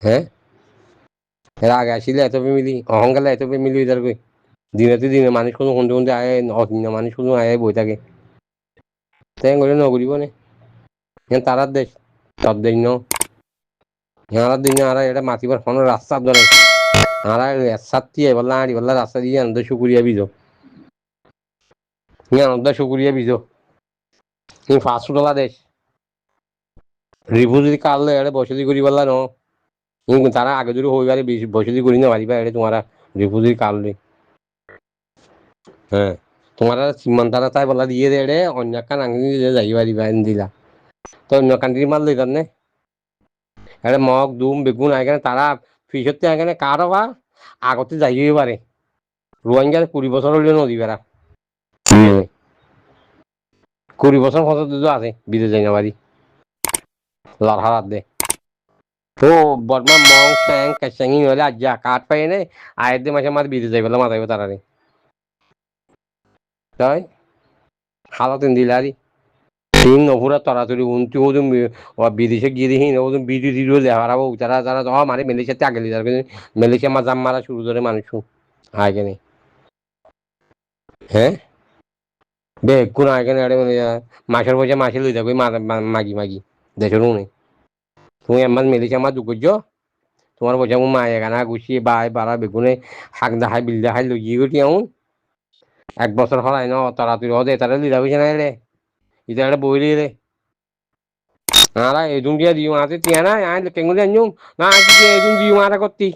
হ্যাঁ এর আগে আসলে এত ফ্যামিলি অহংকালে এত ফ্যামিলি হয়ে যাবে দিনেতে দিনে মানুষ কোনো কোনতে কোনতে আয় অদিন মানুষ কোনো আয় বই থাকে তাই করে নগরিব নে তারার দেশ সব দেশ ন ইয়ার দিন আর এটা মাতিবার কোনো রাস্তা ধরে আর সাতটি বললা আড়ি বললা রাস্তা দিয়ে আনন্দ শুকুরিয়া বিজো আনন্দ শুকুরিয়া বিজো ফাস্ট ফুড দেশ রিভু যদি কাটলে এটা বসতি করি বললা ন তারা আগে যদি হইবারে বসতি করি না পারিবা এটা তোমার রিভু যদি কাটলে হ্যাঁ তোমার সীমান তারা তাই বলা দিয়ে দে রে অন্য কান আঙুলি যাই পারিবা দিলা তো অন্য কান্ট্রি মাল লইতাম নে এটা মগ দুম বেগুন আইখানে তারা ফিসতে আইখানে কারো বা আগতে যাইয়ে পারে রোহিঙ্গার 20 বছর হইলে নদী বেড়া 20 বছর পর্যন্ত আছে বিদেশ যাই না পারি লড়হারাত দে তো বর্মা মং স্যাং কাশাঙ্গি হলে আজ যা কাঠ পাই নে আয়ের দে মাসে মার বিদেশ যাই বলে মাথাইব তারা রে তাই হালাতেন দিলারি তিন নপুরা তরাতরি উনতি ওজন বিদেশে গিয়ে দেখি ওজন বিডি দিল লেহারাবো তারা তারা মানে মালয়েশিয়াতে আগে যার মালয়েশিয়া মা জাম মারা শুরু করে মানুষ আয় কেনে হ্যাঁ বেগুন আয় কেনে আরে মাসের পয়সা মাসে লই যাবো মাগি মাগি দেশের নেই তুমি আমার মালয়েশিয়া মা দুঃখ তোমার পয়সা মো মায়ে গানা গুছিয়ে বাই বাড়া বেগুনে শাক দেখাই বিল দেখাই লই গিয়ে গটি এমন 1 বছর হলাই ন তরাতরি হদে তারা লিলা হয়েছে না রে ইটা একটা বই রে Nala edung dia di mati tiana ya kengu dia nyum na aji dia edung di mara kotti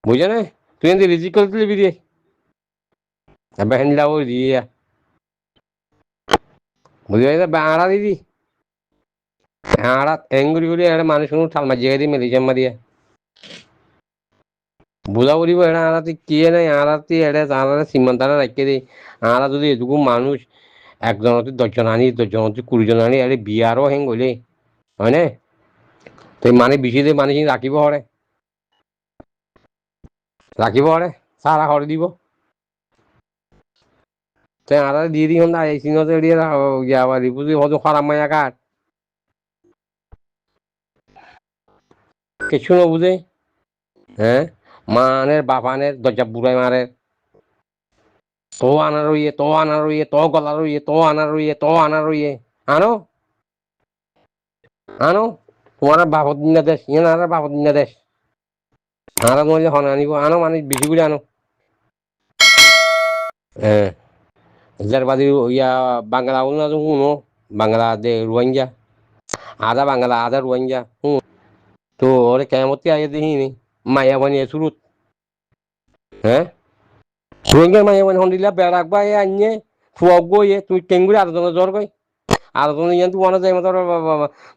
বুঝে না তুই এনতে রিজিক করে দিলি বিদে আবার হেন লাও দিয়া বুঝে না বাড়া দিদি আড়া এঙ্গুরি গুলি এড়ে মানুষ কোনো ঠাল মাঝে দি মেলি জাম্মা দিয়া বুঝা বলিব এড়া আড়াতে কি নাই আড়াতে এড়ে আড়াতে সীমান্তারা রাখতে দি আড়া যদি এটুকু মানুষ একজন হতে 10 জন আনি 10 জন হতে 20 জন আনি এড়ে বিয়ারও হেং গলে হয় না তো মানে বেশি দিয়ে মানুষ রাখিব হরে সারা হরে দিব তে আরা দিয়ে দিই হন্দা এই সিনতে এড়িয়ে আবার রিপুজি হয়তো খারাপ মায়া কাট কিছু না বুঝে হ্যাঁ মানের বাপানের দরজা বুড়াই মারে তো আনা রইয়ে তো আনা রইয়ে তো গলা রইয়ে তো আনা রইয়ে তো আনা রইয়ে আনো আনো তোমার বাপত দিনা দেশ ইয়ে না বাপত দিনা দেশ আনা তোমার হন আনিব আনো মানে বেশি করে আনো হ্যাঁ যার বাদি ইয়া বাংলা না শুনো বাংলা দে রোহিঙ্গা আধা বাংলা আধা রোহিঙ্গা তো ওরে কেমতি আইয়ে দেখিনি মায়া বানি শুরুত হ্যাঁ রোহিঙ্গার মায়া বানি হন্দিলা বেড়াকবা এ আইনে ফুয়াব গই তুই কেঙ্গুরি আর জন জ্বর গই আর জন ইয়ান তুই ওয়ানা যাই মতো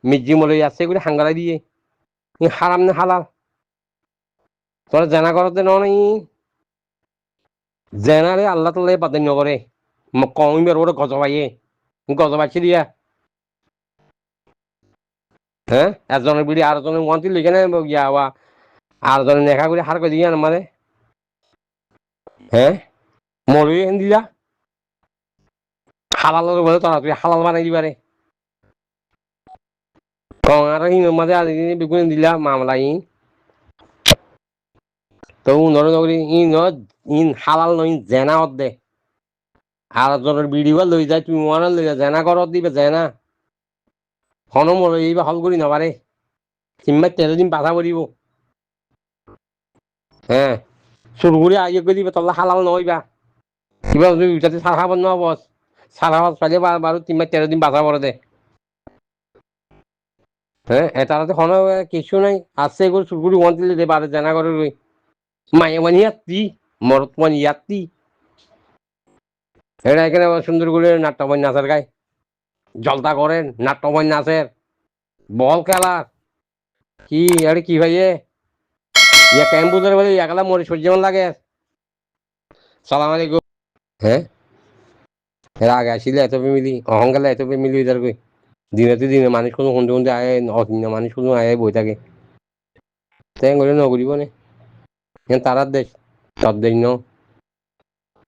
মিজি মলে আছে করে হাঙ্গালাই দিয়ে হারাম না হালাল তোর জানা করতে নয় জেনারে আল্লাহ তাল্লাহ বাদ নগরে কমিবার ওরে গজবাইয়ে গজবাইছে দিয়া হ্যাঁ একজনের বিড়ি আর জনের ওয়ান্টি লিখে ইয়াওয়া আর জনের নেখা করে হার করে দিয়ে মানে হ্যাঁ মরুই হেন দিলা হালালের বলে তোরা তুই হালাল বানাই দিবারে আর মাঝে আজ বেগুন দিলা মামলা তো নরে নগরী ইন হালাল নই জেনা দে আর জনের বিড়িবা লই যায় তুমি মনে লই যায় জেনা করত দিবে জেনা হন মরে এইবা হল করি নবারে কিংবা 13 দিন বাধা পড়িব হ্যাঁ শুরু করে আগে করে দিবে তল্লা হালাল নইবা কিবা যদি উঠাতে সার খাবার ন বস সার খাবার পাইলে বারো 13 দিন বাধা পড়ে দে হ্যাঁ এটাতে হন কিছু নাই আছে এগুলো শুরু করে ওয়ান দিলে দে বারে জেনা করে রই মায়ে মানে ইয়াত্তি মরত মানে ইয়াত্তি এটা এখানে সুন্দর করে নাট্যময় নাচের গায়ে জলতা করেন নাট্যময় নাচের বল খেলা কি আরে কি ভাইয়ে ইয়া ক্যাম্পুদের বলে একলা মরে সহ্য লাগে সালাম আলাইকুম হ্যাঁ এর আগে আসলে এত ফ্যামিলি অহংকালে এত ফ্যামিলি তার কই দিনেতে দিনে মানুষ কোনো কোনতে কোনতে আয় অদিন মানুষ কোনো আয় বই থাকে তাই করে নগরিব নে তারার দেশ সব দেশ ন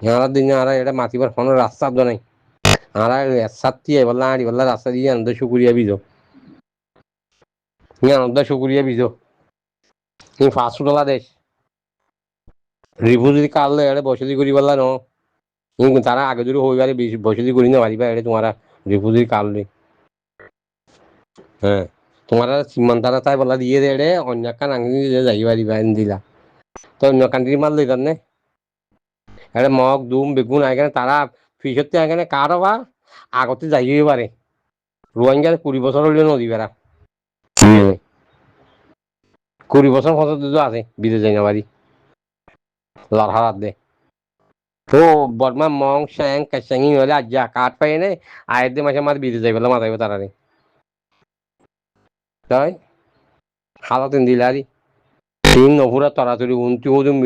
ইয়ার দিন আর এটা মাতিবার কোনো রাস্তা নাই আর সাতটি বললা আড়ি বললা রাস্তা দিয়ে আনন্দ শুকুরিয়া বিজো আনন্দ শুকুরিয়া বিজো ই ফাস্ট ফুড দেশ রিভু যদি কাটলে এড়ে বসতি করি পারলা ন তারা আগে যদি হইবারে বসতি করি না পারিবা এড়ে তোমারা রিভু যদি কাটলে হ্যাঁ তোমার সীমান্তারা তাই বলা দিয়ে দে এড়ে অন্য কান আঙুলি যাই পারিবা দিলা তো অন্য কান্ট্রি মাল লইতাম নে এড়ে মগ দুম বেগুন আইখানে তারা ফিসতে আইখানে কারো বা আগতে যাইয়ে পারে রোহিঙ্গা 20 বছর হইলে নদী বেড়া 20 বছর পর্যন্ত আছে বিদেশ যাই না পারি লড়হারাত দে তো বর্মা মং শ্যাং কাশাঙ্গি হলে আজ যা কাঠ পাই নে আয়ের দে মাসে মার বিদেশ যাই বলে মাথাইব তারা তাই হালাতেন দিলারি তিন নপুরা তরাতরি উনতি ওজন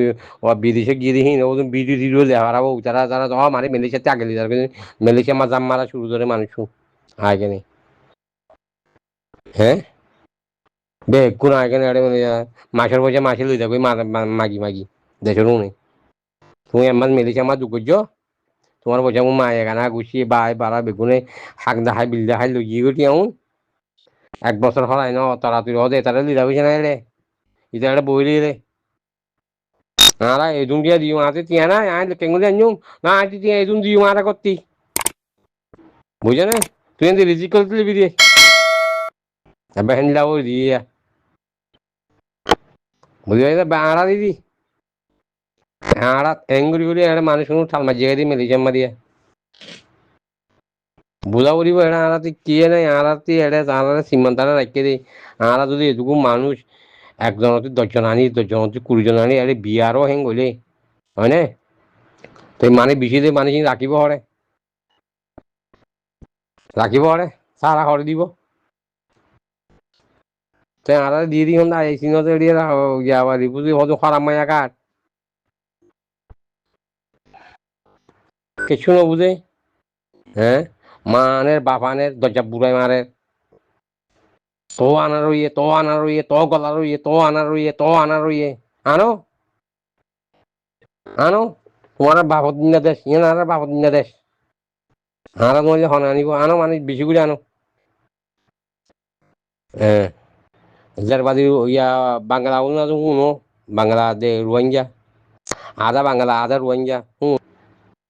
বিদেশে গিয়ে দেখি ওজন বিদ্যুৎ দিল লেহারাবো তারা তারা মানে মালয়েশিয়াতে আগে লিদার মালয়েশিয়া মা জাম মারা শুরু করে মানুষ আয় কেনে হ্যাঁ বেগুন আয় কেনে মানে মাসের পয়সা মাসে লই যাবো মাগি মাগি দেশের নেই তুমি আমার মালয়েশিয়া মা দুঃখ তোমার পয়সা মো মায়ে গানা গুছিয়ে বাই বাড়া বেগুনে শাক দেখাই বিল দেখাই লই গিয়ে গটি এমন 1 বছর হলাই ন তরাতরি হদে তারা লিদা পয়সা নাই রে ইটা একটা বইলি রে Nara edun dia di mata tiana ai le kengu le nyum na ati tia edun di mata kotti বুঝে না তুই এতে রিজিক করতে লিবি দিয়ে এবার হেন লাভ দিয়ে বুঝে যাই বাড়া দিদি আড়া এঙ্গুরি করে একটা মানুষ কোনো ঠাল মাঝে দিয়ে মেলিছে মারিয়া বুঝা বলিব এটা আড়াতে কি নাই আড়াতে এটা আড়াতে সীমান্তাটা রাখতে দিই আড়া যদি এটুকু মানুষ একজনতে 10 জন আনি 10 জনতে 20 জন আনি আরে বিয়ারও হেং গলে হয় না তো মানে বেশি দিয়ে মানুষ রাখিব হরে সারা হরে দিব তাই আড়া দিয়ে দিই হন এই সিনতে এড়িয়ে আবার রিপুজি হয়তো খারাপ মায়া কাট কিছু না বুঝে হ্যাঁ মানের বাপানের দরজা বুড়াই মারে তো আনার রইয়ে তো আনার রইয়ে তো গলা রইয়ে তো আনার রইয়ে তো আনার রইয়ে আনো আনো তোমার বাপত দিন দেশ ইয়ে না বাপত দিন দেশ আরা তোমার হন আনিব আনো মানে বেশি করে আনো হ্যাঁ যার বাদি ইয়া বাংলা না শুনো বাংলা দে রোহিঙ্গা আধা রোহিঙ্গা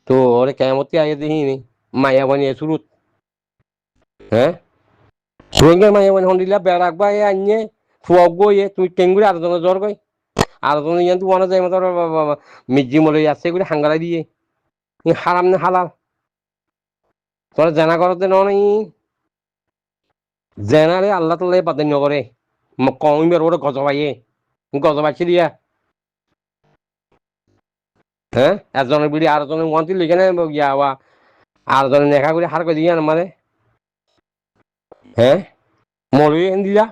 তো ওরে কেমতি আগে দেখিনি মায়া বানিয়ে শুরুত হ্যাঁ রোহিঙ্গা মায়া বানি হন্ডিলা বেড়াকবা এ আনিয়ে ফুয়াক গই তুই টেঙ্গুরি আর জনের জ্বর গই আর জনের ইয়ান তুই ওয়ানা যায় মতো মির্জি মলে আসছে এগুলি হাঙ্গালাই দিয়ে হারাম না হালাল তোরা জানা করতে নয় জেনারে আল্লাহ তাল্লাহ বাদ নগরে কমিবার ওরে গজবাইয়ে গজবাইছে দিয়া হ্যাঁ একজনের বিড়ি আর জনের মন্ত্রী লিখে ইয়াওয়া আর জনের নেখা করে হার করে দিয়ে মানে হ্যাঁ মরবি এন দিলা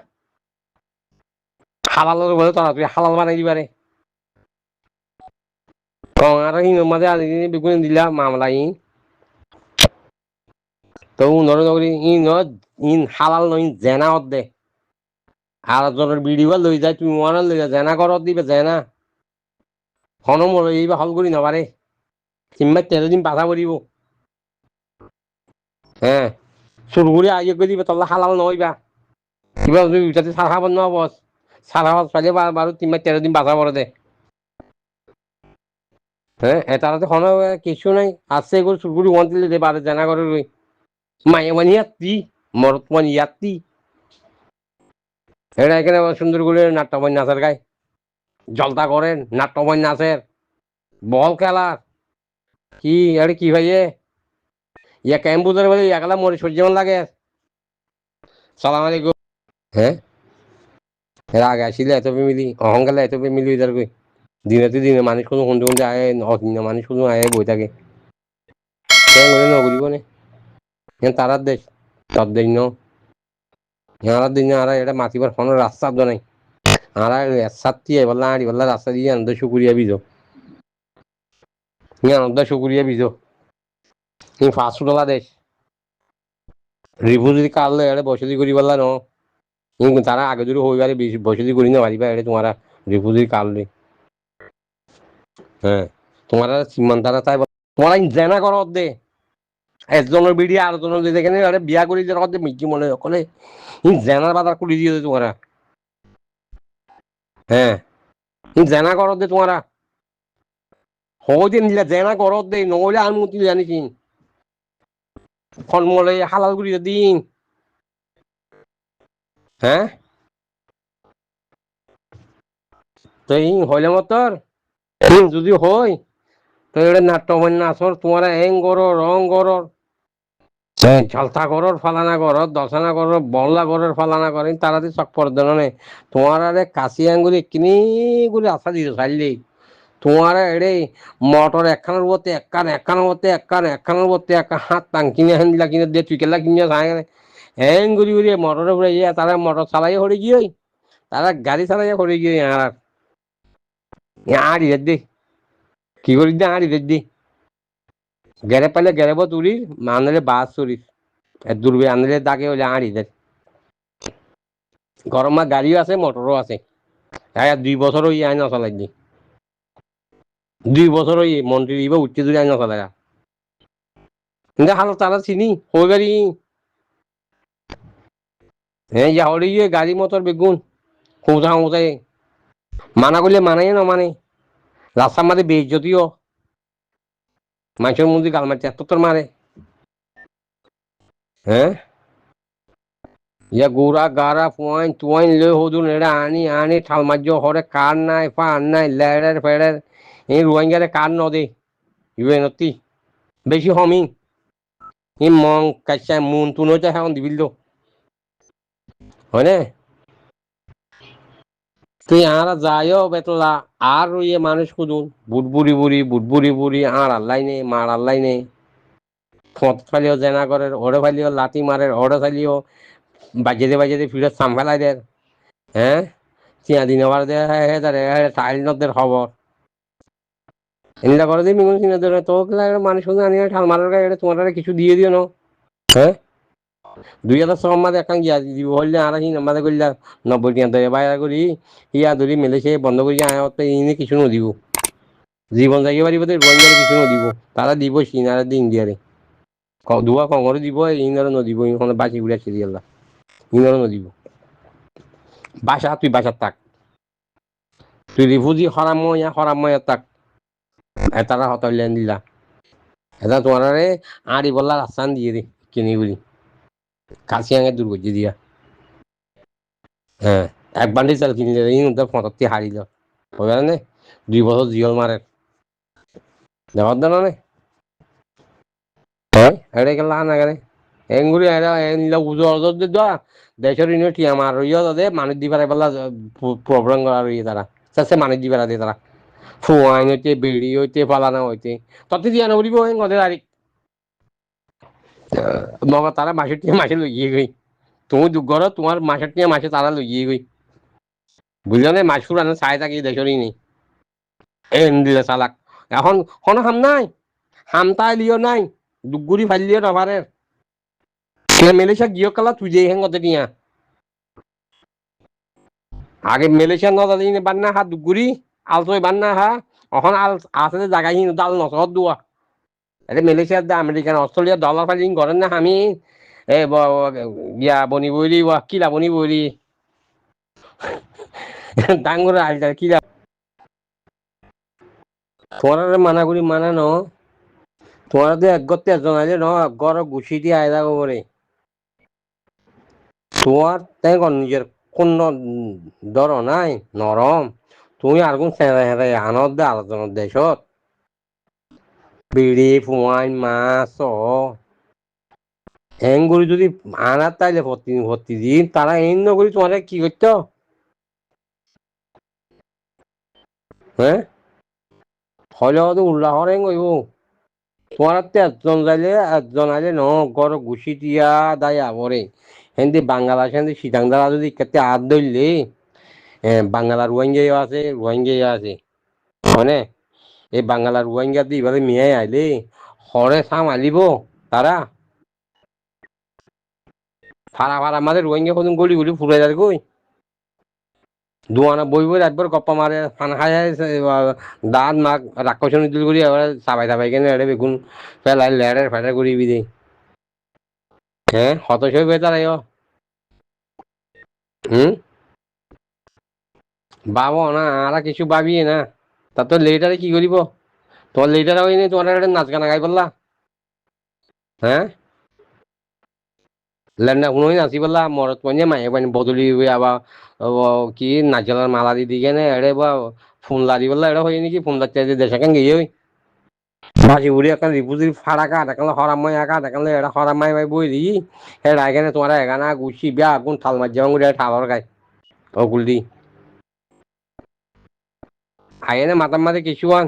হালালের বলে তোরা তুই হালাল বানাই দিবারে আর মাঝে আজ বেগুন দিলা মামলা তো নরে নগরী ইন হালাল নই জেনা দে আর জনের বিড়িও লই যায় তুমি মনে লই যায় জেনা করত দিবে জেনা হন মরে এইবা হল করি নবারে কিংবা 13 দিন বাধা পড়িব হ্যাঁ চুরগুড়ি আগে করে দিবে তল্লা হালাল নইবা কিবা তুমি উঠাতে সার খাবার ন বস সার খাবার পাইলে বারো 13 দিন বাধা পড়ে দে হ্যাঁ এটাতে হন কিছু নাই আছে এগুলো চুরগুড়ি ওয়ান দিলে দে বারে জেনা করে রই মায়ে মানে ইয়াত্তি মরত মানে ইয়াত্তি এটা এখানে সুন্দর করে নাট্যময় নাচের গায়ে জলতা করেন নাট্যময় নাচের বল খেলার কি আরে কি ভাইয়ে ইয়া ক্যাম্পুদের বলে একলা মরে সহ্য লাগে সালাম আলাইকুম হ্যাঁ এর আগে আসলে এত মিলি অহংকালে এত মিলি তার কই দিনে মানুষ কোনো কোনটা কোনটা আয় অদিনে মানুষ কোনো আয় বই থাকে কেন করে নগরিব নে তারার দেশ তার দেশ ন ইয়ার দিন আর এটা মাতিবার কোনো রাস্তা তো নাই আর সাতটি বললা আড়ি বললা রাস্তা দিয়ে আনন্দ শুকুরিয়া বিজো আনন্দ শুকুরিয়া বিজো ফাস্ট ফুড দেশ রিভু যদি কাটলে এটা বসতি করি পারলা ন তারা আগে যদি হইবারে বসতি করি না পারিবা এটা তোমারা রিভু যদি কাটলে হ্যাঁ তোমার সীমান্তারা তাই তোমার জেনা কর দে একজনের বিড়ি আর জনের যেখানে বিয়া করি যে দে মিকি মনে সকলে জেনার বাজার করে দিয়ে তোমারা হ্যাঁ জেনা করত দে তোমারা হদিন দিলা জেনা করত দে নহলে আনমতি জানিস ফলমূলে হালাল করি দিন হ্যাঁ তো এই হইলে মতর যদি হয় তো এটা নাট্যবন্যাসর তোমার এং গরর রং গরর ঝলতা গরর ফালানা গরর দশানা গরর বল্লা গরর ফালানা করেন তারা দিয়ে চক পর নে তোমার আরে কাশি আঙ্গুলি কিনি গুলি আশা দিত চাইলেই তোমার এড়ে মটর একখানের বলতে একখানের বলতে একখানের বলতে এক হাত টাং কিনে হেন দিলা কিনে দিয়ে তুই কেলা কিনে চাই হ্যাং ঘুরি ঘুরি মটরে ঘুরে গিয়ে তারা মটর চালাই হরে গিয়ে তারা গাড়ি চালাই হরে গিয়ে আর আড়ি দে কি করি দে আড়ি দি গেরে পাইলে গেরেব তুলি আনলে বাস চুরিস দূরবে আনলে দাগে হলে আড়ি দে গরমা গাড়িও আছে মটরও আছে 2 বছর হই আইন চালাই দি 2 বছর হই মন্ত্রী দিব উঠতে দূরে আইন চালাই কিন্তু হাল তারা চিনি হয়ে গাড়ি হ্যাঁ যা হলে গিয়ে গাড়ি মটর বেগুন খোঁজা খোঁজাই মানা করলে মানাই না মানে রাস্তার মাঝে বেশ যদিও মানুষের মধ্যে গাল মারছে এত তোর মারে হ্যাঁ ইয়া গোড়া গাড়া ফুয়াইন তুয়াইন লে হদুন এরা আনি আনি ঠাল মার্য হরে কার নাই ফান নাই লেড়ের ফেড়ের এই রোহিঙ্গারে কার নদে ইয়ে নতি বেশি হমি ই মং কাইসা মুন তুনো যা এখন দিবিল দো হয় না তুই আরা যাইও বেতলা আর ইয়ে মানুষ কুদুন বুটবুরি বুড়ি আর আল্লাই নে মার আল্লাই নে ফত ফালিও জেনা করে ওরে ফালিও লাতি মারে ওরে ফালিও বাজেতে ফিরে সাম ফেলাই দের হ্যাঁ চিয়া দিন আবার দে হে তারে টাইল নদের খবর এনলা করে দিই মিগুন চিনা ধরে তো মানুষ আনি ঠাল মারার গায়ে তোমার কিছু দিয়ে দিও না হ্যাঁ 2000 মাঝে একান গিয়া দিব হইলে আর মাঝে করলে 90 টাকা বাইরে করি ইয়া ধরি মেলে সে বন্ধ করি আয় ইনে কিছু নদিব জীবন জাগিয়ে পারিব তো রোহিঙ্গারে কিছু নদিব তারা দিব সিনারে দিন ইন্ডিয়ারে দুয়া কংরে দিব ইনারে নদিব ইনখানে বাঁচি ঘুরে সিরিয়াল্লা ইনারে নদিব বাসা তুই বাসার থাক তুই রিফুজি হরাময় তাক এতারা হতলেন দিলা এটা তোমার আড়ি বললা রাস্তান দিয়ে দে কিনি বলি কাশিয়াঙে দূর করছে দিয়া হ্যাঁ এক বান্ডিল চাল কিনলে ইনতে 75 হারিল হবে না 2 বছর জিয়ল মারে দেওয়ার দেন না হ্যাঁ এড়ে গেল না গেলে এঙ্গুরি এরা এনলা উজো অজর দে দা দেশের ইনো টিয়া মার ইয়া দে মানুষ দিবার বেলা প্রবলেম করার ইয়ে তারা সে মানুষ দিবার দে তারা ফুয়াইন হইতে বিড়ি হইতে পালানা হইতে তত দিয়া নবরিব ওদের আরি মগা তারা মাসে লইয়ে গই তুমি দুঘর তোমার মাসে তারা লইয়ে গই বুঝলো না মাসুর আনে চাই থাকি দেশরই নেই এন দিলে চালাক এখন কোনো হাম নাই হামতাই লিও নাই দুগুরি ফাইলিও রবারের মেলেশিয়া গিয়ে কালা তুই যে হেঙ্গতে নিয়া আগে মালয়েশিয়া নদালি বান্না হা দুগুরি আলতোই বান্না হা এখন আল আছে জায়গায় দাল নসহত দুয়া এটা মালয়েশিয়ার দা আমেরিকান অস্ট্রেলিয়া ডলার ফাইলিং করেন না আমি এ ইয়া বনি বইরি কিলা বনি বইরি ডাঙ্গুর আলটা কিলা তোমার মানা করি মানা ন তোমার এক গতে এজন আইলে ন গর গুছি দিয়ে আয়দা করে তোমার তাই নিজের কোন ধর নাই নরম তুমি আর কোন চেঁড়া হেঁড়ে আনত দে আলোচনার দেশত বিড়ি ফুয়াইন মাছ এঙ্গুলি যদি আনার তাইলে ভর্তি দিন তারা এই নগরী তোমার কি করতো হ্যাঁ হলে হয়তো উল্লাহ হরেন গইব তোমার একজন আইলে ন গর ঘুষি দিয়া দায় আবরে হেন্দি বাংলাদেশ হেন্দি সিটাং দ্বারা যদি কেতে হাত ধরলে বাংলার রোহিঙ্গাইও আছে মানে এই বাংলার রোহিঙ্গা দিয়ে এবারে মিয়াই আইলে হরে সাম আলিব তারা ফাড়া মাঝে রোহিঙ্গা কদিন গলি ফুরে যায় কই দুয়ানা বই একবার গপ্পা মারে ফান খাই দাঁত মাক রাক্ষসনী দিল করি এবার চাবাই কেনে এড়ে বেগুন পেলাই লেড়ের ফেটে করি বিদে হ্যাঁ হতাশ হয়ে বেতার হুম ভাবো না আর কিছু ভাবি না তা তো লেটারে কি করিব তোমার লেটারে হয়নি তোমার একটা নাচ গানা গাই বললা হ্যাঁ লেন্ডা শুনোই নাচি বললা মরত পঞ্জে মায়ে পানি বদলি হয়ে আবার কি নাচলার মালা দি দিকে নে এড়ে বা ফোন লাদি বললা এটা হয় নাকি ফোন লাচ্ছে দেশে কেন গিয়ে ওই বাজি উড়ি এখন রিপুজি ফাড়া কাট এখন হরামাই কাট এখন এটা হরামাই ভাই বই দি এটা এখানে তোমার এখানে গুছি বিয়া আগুন থাল মার যাবো ঠালর গাই ও গুলদি আইনে মাতার মাঝে কিছু আন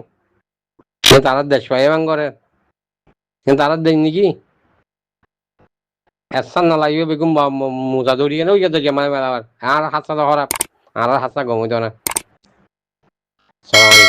তারা দেশ পাই বাং করে কিন্তু তারা দেখ নাকি এসান না লাগিও বেগুম মোজা ধরিয়ে নেই যে মানে আর হাতটা খারাপ আর হাতটা গম হইতো না সালাম